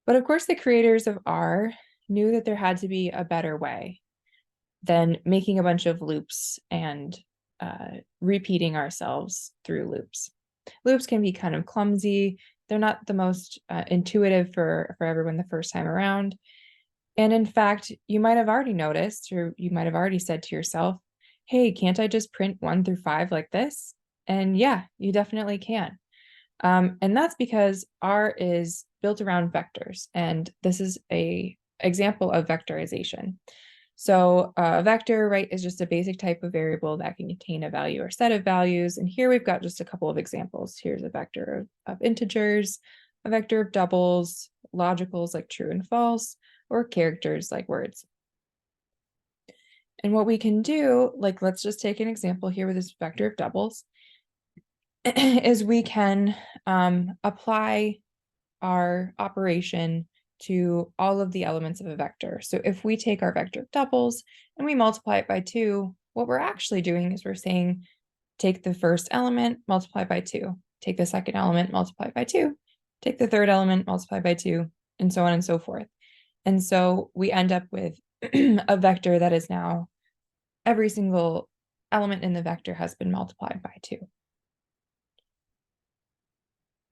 But of course, the creators of R knew that there had to be a better way than making a bunch of loops and repeating ourselves through loops. Loops can be kind of clumsy. They're not the most intuitive for everyone the first time around. And in fact, you might have already noticed, or you might have already said to yourself, hey, can't I just print 1 through 5 like this? And yeah, you definitely can. And that's because R is built around vectors, and this is a example of vectorization. So a vector, right, is just a basic type of variable that can contain a value or set of values. And here we've got just a couple of examples. Here's a vector of integers, a vector of doubles, logicals like true and false, or characters like words. And what we can do, like, let's just take an example here with this vector of doubles, is we can apply our operation to all of the elements of a vector. So if we take our vector of doubles and we multiply it by 2, what we're actually doing is we're saying, take the first element, multiply by 2, take the second element, multiply by 2, take the third element, multiply by 2, and so on and so forth. And so we end up with a vector that is now every single element in the vector has been multiplied by 2.